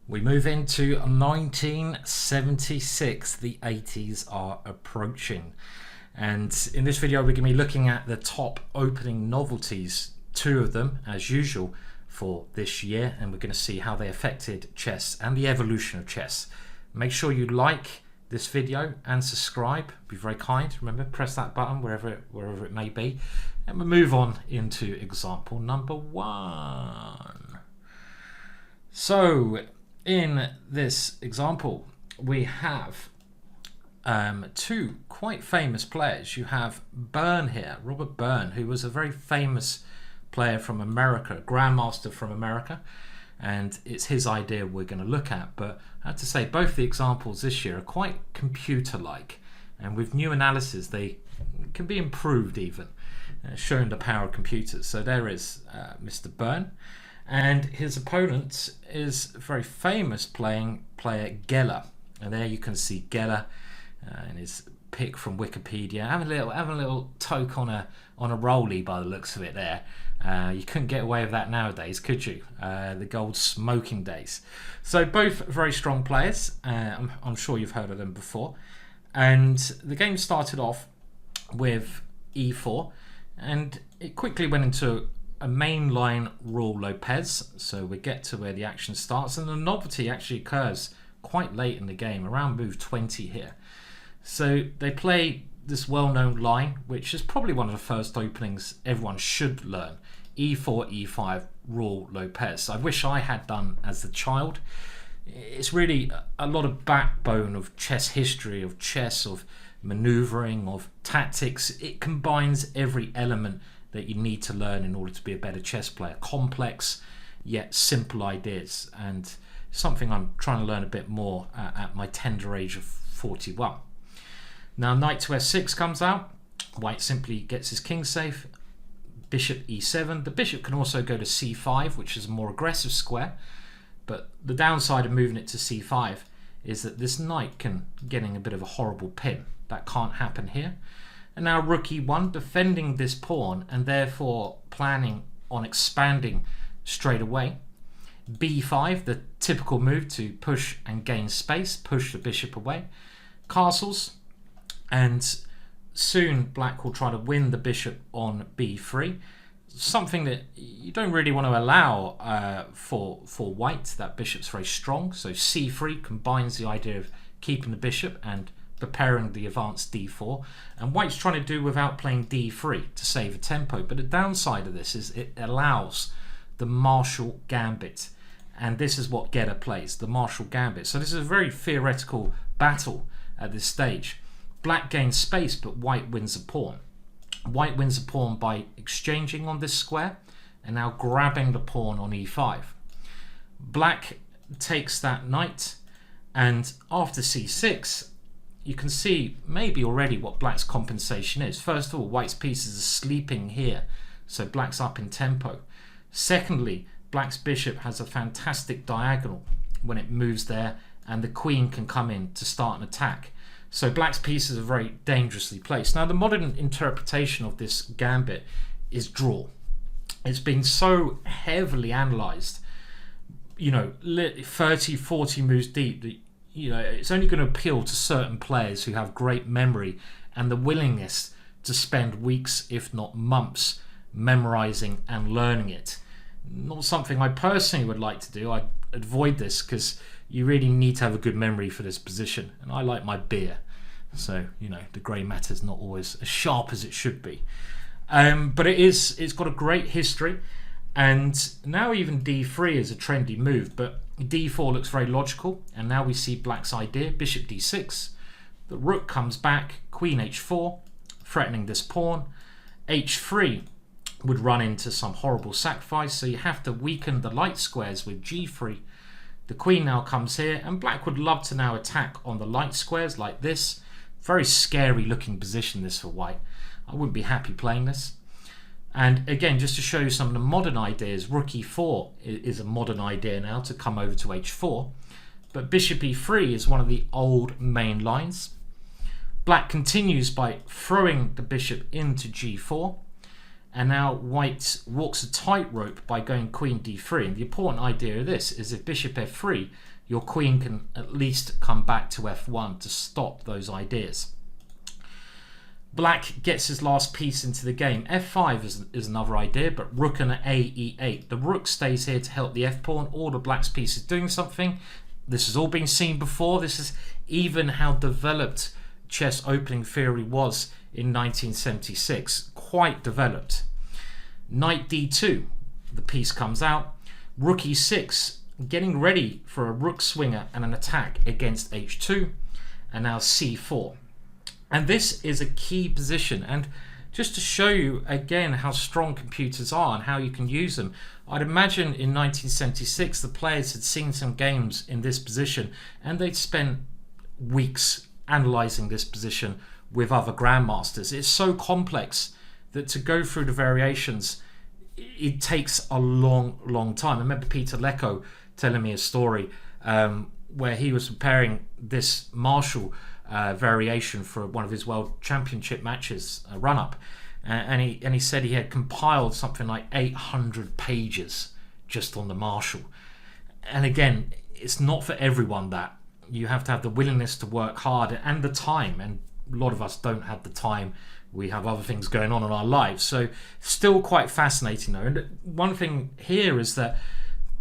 We move into 1976. The 80s are approaching. And in this video, we're going to be looking at the top opening novelties, two of them, as usual, for this year. And we're going to see how they affected chess and the evolution of chess. Make sure you like this video and subscribe. Be very kind. Remember, press that button wherever it may be. And we'll move on into example number 1. So, in this example, we have two quite famous players. You have Byrne here, Robert Byrne, who was a very famous player from America, Grandmaster from America, and it's his idea we're going to look at. But I have to say, both the examples this year are quite computer-like, and with new analysis they can be improved even, showing the power of computers. So there is Mr. Byrne. And his opponent is a very famous player Geller, and there you can see Geller in his pick from Wikipedia. Having a little toke on a rollie by the looks of it there. You couldn't get away with that nowadays, could you? The gold smoking days. So both very strong players. I'm sure you've heard of them before. And the game started off with e4, and it quickly went into a mainline rule Lopez, so we get to where the action starts, and the novelty actually occurs quite late in the game, around move 20 here. So they play this well-known line, which is probably one of the first openings everyone should learn: e4, e5, rule Lopez. I wish I had done as a child. It's really a lot of backbone of chess history, of chess, of maneuvering, of tactics. It combines every element that you need to learn in order to be a better chess player. Complex yet simple ideas, and something I'm trying to learn a bit more at my tender age of 41. Now knight to s6 comes out. White simply gets his king safe. Bishop e7. The bishop can also go to c5, which is a more aggressive square, but the downside of moving it to c5 is that this knight can getting a bit of a horrible pin. That can't happen here. And now rook e1, defending this pawn and therefore planning on expanding straight away. b5, the typical move to push and gain space, push the bishop away. Castles, and soon black will try to win the bishop on b3. Something that you don't really want to allow for white. That bishop's very strong, so c3 combines the idea of keeping the bishop and preparing the advanced d4, and white's trying to do without playing d3 to save a tempo. But the downside of this is it allows the Marshall Gambit, and this is what Geller plays, the Marshall Gambit. So this is a very theoretical battle at this stage. Black gains space, but white wins a pawn. White wins a pawn by exchanging on this square and now grabbing the pawn on e5. Black takes that knight, and after c6 you can see maybe already what black's compensation is. First of all, white's pieces are sleeping here, so black's up in tempo. Secondly, black's bishop has a fantastic diagonal when it moves there, and the queen can come in to start an attack. So black's pieces are very dangerously placed. Now the modern interpretation of this gambit is draw. It's been so heavily analysed, 30, 40 moves deep, that it's only going to appeal to certain players who have great memory and the willingness to spend weeks, if not months, memorizing and learning it. Not something I personally would like to do. I avoid this because you really need to have a good memory for this position, and I like my beer, so the grey matter's not always as sharp as it should be. But it's got a great history, and now even d3 is a trendy move, but d4 looks very logical, and now we see black's idea: bishop d6, the rook comes back, queen h4, threatening this pawn. h3 would run into some horrible sacrifice, so you have to weaken the light squares with g3. The queen now comes here, and black would love to now attack on the light squares like this. Very scary looking position this for white. I wouldn't be happy playing this. And again, just to show you some of the modern ideas, rook e4 is a modern idea now to come over to h4, but bishop e3 is one of the old main lines. Black continues by throwing the bishop into g4, and now white walks a tightrope by going queen d3. And the important idea of this is if bishop f3, your queen can at least come back to f1 to stop those ideas. Black gets his last piece into the game. f5 is another idea, but rook and a e8. The rook stays here to help the f-pawn. All the black's piece is doing something. This has all been seen before. This is even how developed chess opening theory was in 1976. Quite developed. Knight d2. The piece comes out. Rook e6. Getting ready for a rook swinger and an attack against h2. And now c4. And this is a key position, and just to show you again how strong computers are and how you can use them, I'd imagine in 1976 the players had seen some games in this position and they'd spent weeks analysing this position with other grandmasters. It's so complex that to go through the variations, it takes a long time. I remember Peter Lecco telling me a story where he was preparing this Marshall variation for one of his world championship matches, a run-up, and he said he had compiled something like 800 pages just on the Marshall. And again, it's not for everyone. That you have to have the willingness to work hard and the time, and a lot of us don't have the time. We have other things going on in our lives, so still quite fascinating though. And one thing here is that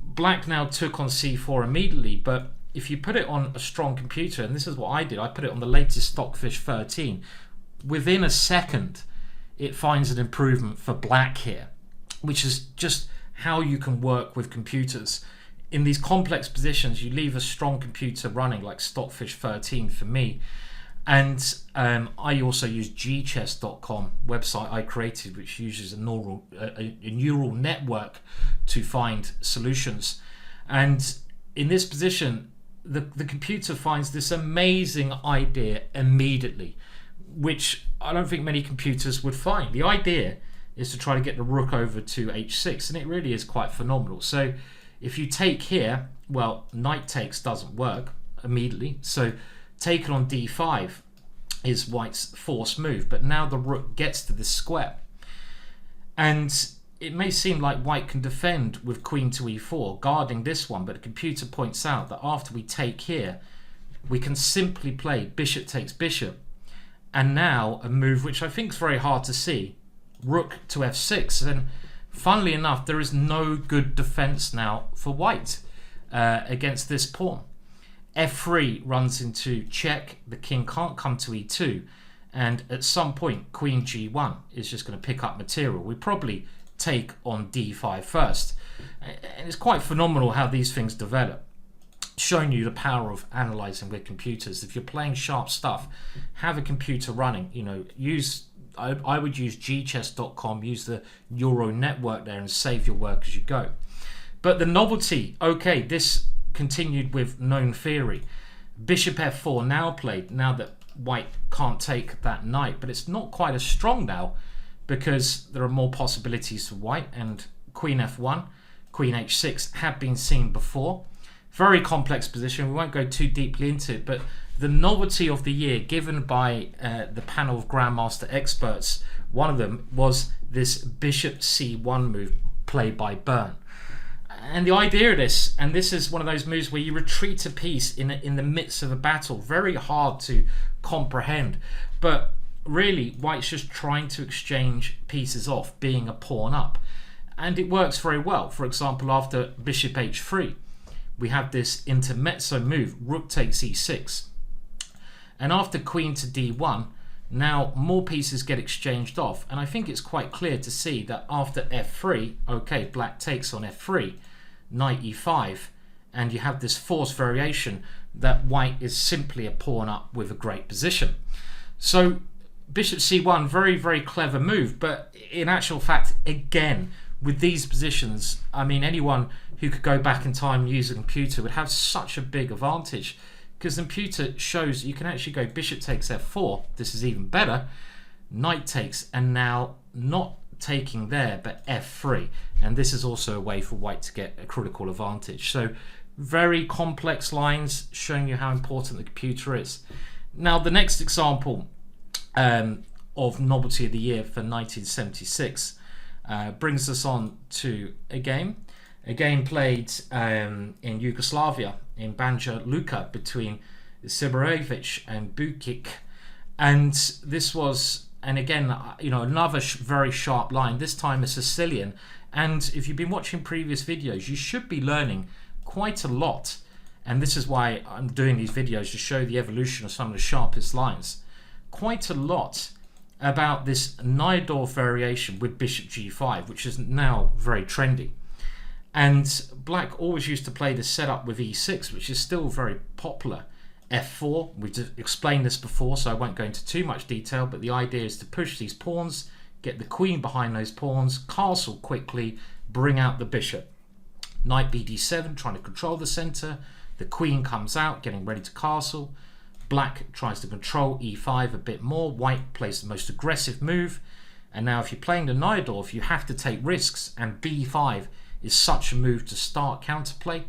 black now took on c4 immediately, but if you put it on a strong computer, and this is what I did, I put it on the latest Stockfish 13, within a second it finds an improvement for black here, which is just how you can work with computers. In these complex positions, you leave a strong computer running like Stockfish 13 for me. And I also use gchess.com website I created, which uses a neural network to find solutions. And in this position, the computer finds this amazing idea immediately, which I don't think many computers would find. The idea is to try to get the rook over to h6, and it really is quite phenomenal. So if you take here, well, knight takes doesn't work immediately, so taken on d5 is white's forced move, but now the rook gets to this square. And it may seem like white can defend with queen to e4, guarding this one, but the computer points out that after we take here, we can simply play bishop takes bishop, and now a move which I think is very hard to see, rook to f6. And funnily enough, there is no good defense now for white against this pawn. f3 runs into check, the king can't come to e2, and at some point queen g1 is just going to pick up material. We probably take on d5 first, and it's quite phenomenal how these things develop, showing you the power of analyzing with computers. If you're playing sharp stuff, have a computer running, you know, I would use gchess.com, use the neural network there and save your work as you go. But the novelty, okay, this continued with known theory. Bishop f4 now played, now that white can't take that knight, but it's not quite as strong now because there are more possibilities for white, and queen f1, queen h6 have been seen before. Very complex position, we won't go too deeply into it, but the novelty of the year given by the panel of Grandmaster experts, one of them was this bishop c1 move played by Byrne. And the idea of this, and this is one of those moves where you retreat a piece in the midst of a battle, very hard to comprehend, but really white's just trying to exchange pieces off, being a pawn up, and it works very well. For example, after bishop h3 we have this intermezzo move, rook takes e6, and after queen to d1 now more pieces get exchanged off, and I think it's quite clear to see that after f3, okay, black takes on f3, knight e5, and you have this forced variation that white is simply a pawn up with a great position. So bishop c1, very clever move, but in actual fact, again, with these positions, I mean, anyone who could go back in time and use a computer would have such a big advantage, because the computer shows you can actually go bishop takes f4, this is even better, knight takes, and now not taking there but f3, and this is also a way for white to get a critical advantage. So very complex lines showing you how important the computer is. Now the next example of novelty of the year for 1976 brings us on to a game played in Yugoslavia, in Banja Luka, between Sibarevic and Bukic. And this was, and again, another very sharp line, this time a Sicilian. And if you've been watching previous videos, you should be learning quite a lot. And this is why I'm doing these videos, to show the evolution of some of the sharpest lines. Quite a lot about this Najdorf variation with bishop g5, which is now very trendy. And black always used to play this setup with e6, which is still very popular. f4, we've explained this before, so I won't go into too much detail, but the idea is to push these pawns, get the queen behind those pawns, castle quickly, bring out the bishop. Knight bd7, trying to control the center. The queen comes out, getting ready to castle. Black tries to control e5 a bit more. White plays the most aggressive move. And now if you're playing the Najdorf, you have to take risks, and b5 is such a move to start counterplay.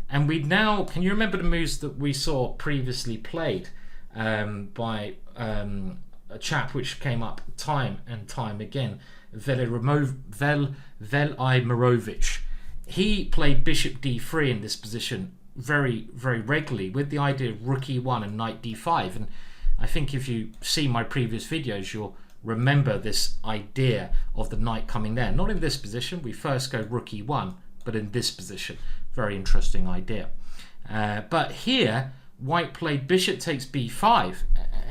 And we now, can you remember the moves that we saw previously played by a chap which came up time and time again, Velimirovic. He played bishop d3 in this position very, very regularly, with the idea of rook e1 and knight d5. And I think if you see my previous videos, you'll remember this idea of the knight coming there. Not in this position, we first go rook e1, but in this position. Very interesting idea. But here, white played bishop takes b5,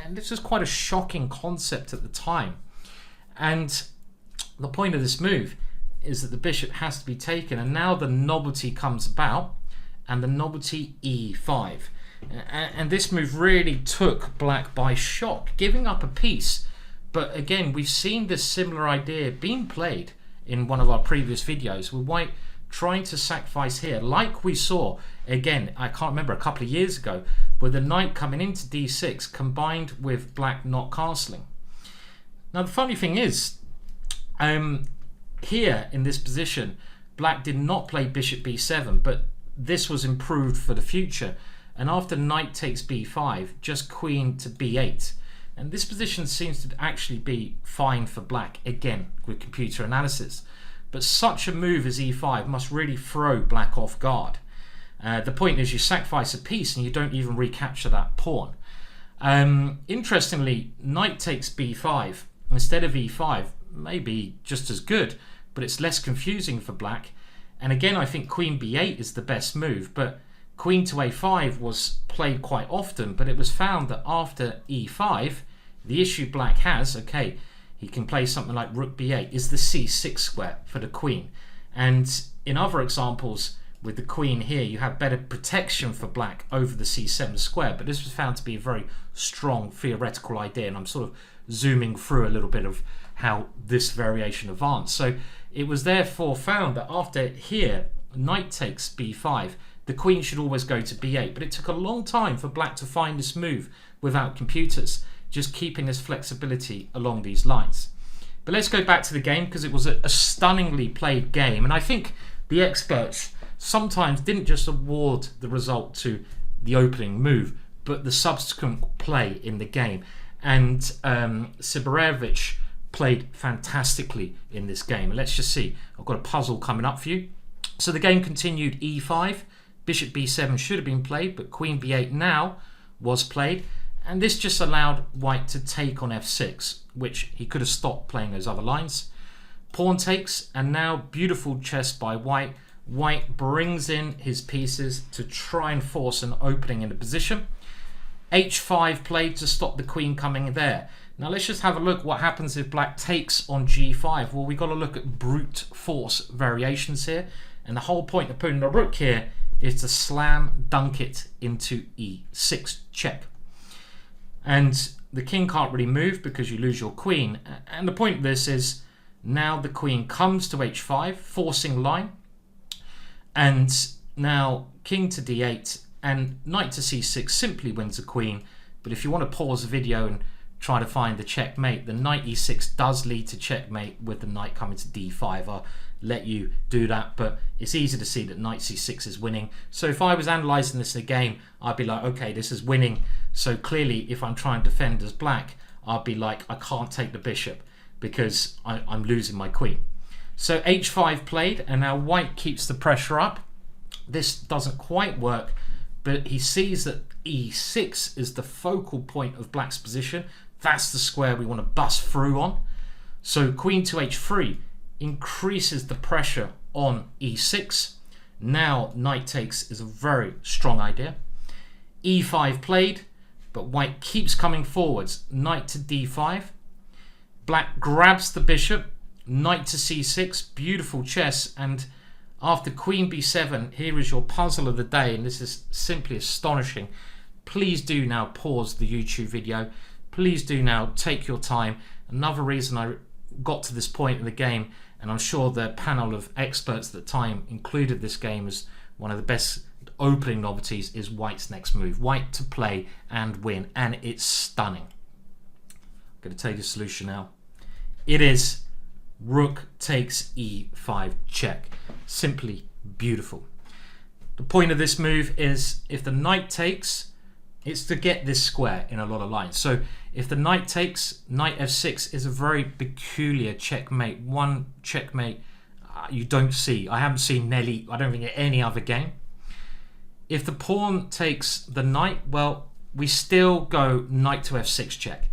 and this is quite a shocking concept at the time. And the point of this move is that the bishop has to be taken, and now the novelty comes about, and the novelty e5. And this move really took black by shock, giving up a piece. But again, we've seen this similar idea being played in one of our previous videos, with white trying to sacrifice here, like we saw, again, I can't remember, a couple of years ago, with the knight coming into d6 combined with black not castling. Now the funny thing is, here in this position, black did not play bishop b7, but this was improved for the future. And after knight takes b5, just queen to b8. And this position seems to actually be fine for black, again, with computer analysis. But such a move as e5 must really throw black off guard. The point is, you sacrifice a piece and you don't even recapture that pawn. Interestingly, knight takes b5 instead of e5 may be just as good, but it's less confusing for black. And again, I think queen b8 is the best move, but queen to a5 was played quite often, but it was found that after e5, the issue black has, okay, he can play something like rook b8, is the c6 square for the queen. And in other examples with the queen here, you have better protection for black over the c7 square, but this was found to be a very strong theoretical idea, and I'm sort of zooming through a little bit of how this variation advanced. So it was therefore found that after here, knight takes b5, the queen should always go to b8, but it took a long time for black to find this move without computers, just keeping this flexibility along these lines. But let's go back to the game, because it was a stunningly played game, and I think the experts sometimes didn't just award the result to the opening move, but the subsequent play in the game. And Sibarevic played fantastically in this game. And let's just see, I've got a puzzle coming up for you. So the game continued e5, bishop b7 should have been played, but queen b8 now was played. And this just allowed white to take on f6, which he could have stopped playing those other lines. Pawn takes, and now beautiful chess by white. White brings in his pieces to try and force an opening in the position. h5 played to stop the queen coming there. Now let's just have a look what happens if black takes on g5. Well, we've got to look at brute force variations here. And the whole point of putting the rook here is to slam dunk it into e6 check. And the king can't really move because you lose your queen. And the point of this is, now the queen comes to h5, forcing line. And now king to d8 and knight to c6 simply wins the queen. But if you want to pause the video and try to find the checkmate, the knight e6 does lead to checkmate with the knight coming to d5. I'll let you do that, but it's easy to see that knight c6 is winning. So if I was analysing this in a game, I'd be like, okay, this is winning. So clearly, if I'm trying to defend as black, I'd be like, I can't take the bishop because I'm losing my queen. So h5 played, and now white keeps the pressure up. This doesn't quite work, but he sees that e6 is the focal point of black's position. That's the square we want to bust through on. So queen to h3 increases the pressure on e6. Now knight takes is a very strong idea. e5 played, but white keeps coming forwards. Knight to d5. Black grabs the bishop. Knight to c6. Beautiful chess. And after queen b7, here is your puzzle of the day, and this is simply astonishing. Please do now pause the YouTube video. Please do now take your time. Another reason I got to this point in the game, and I'm sure the panel of experts at the time included this game as one of the best opening novelties, is white's next move. White to play and win, and it's stunning. I'm going to tell you the solution now. It is rook takes e5 check. Simply beautiful. The point of this move is if the knight takes, it's to get this square in a lot of lines. So if the knight takes, knight f6 is a very peculiar checkmate. One checkmate you don't see. I haven't seen nearly, I don't think, in any other game. If the pawn takes the knight, well, we still go knight to f6 check.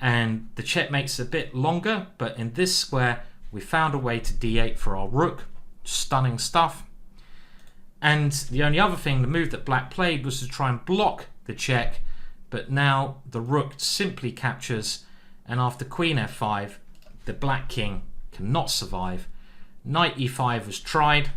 And the checkmate's a bit longer, but in this square, we found a way to d8 for our rook. Stunning stuff. And the only other thing, the move that black played, was to try and block the check, but now the rook simply captures, and after queen f5, the black king cannot survive. Knight e5 was tried,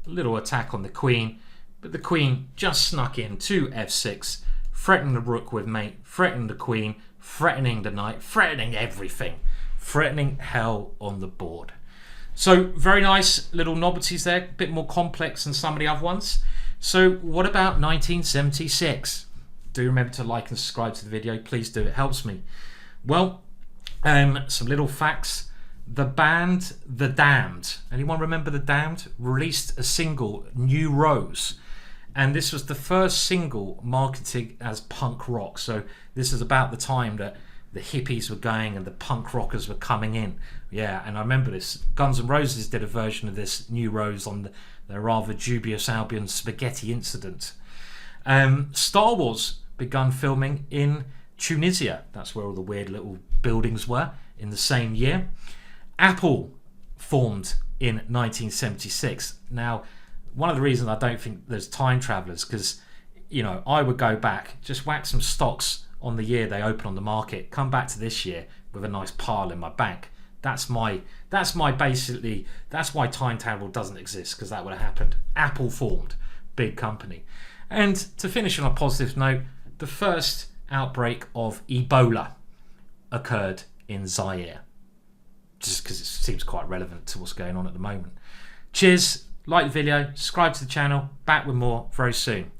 a little attack on the queen, but the queen just snuck in to f6, threatening the rook with mate, threatening the queen, threatening the knight, threatening everything, threatening hell on the board. So very nice little novelties there, a bit more complex than some of the other ones. So what about 1976? Do remember to like and subscribe to the video, please do, it helps me. Well, some little facts. The band The Damned, anyone remember The Damned? Released a single, New Rose, and this was the first single marketed as punk rock. So this is about the time that the hippies were going and the punk rockers were coming in. Yeah, and I remember this. Guns N' Roses did a version of this, New Rose, on their rather dubious album Spaghetti Incident. Star Wars begun filming in Tunisia. That's where all the weird little buildings were in the same year. Apple formed in 1976. Now, one of the reasons I don't think there's time travelers, because, you know, I would go back, just whack some stocks on the year they open on the market, come back to this year with a nice pile in my bank. That's why time travel doesn't exist, because that would have happened. Apple formed, big company. And to finish on a positive note, the first outbreak of Ebola occurred in Zaire, just because it seems quite relevant to what's going on at the moment. Cheers, like the video, subscribe to the channel, back with more very soon.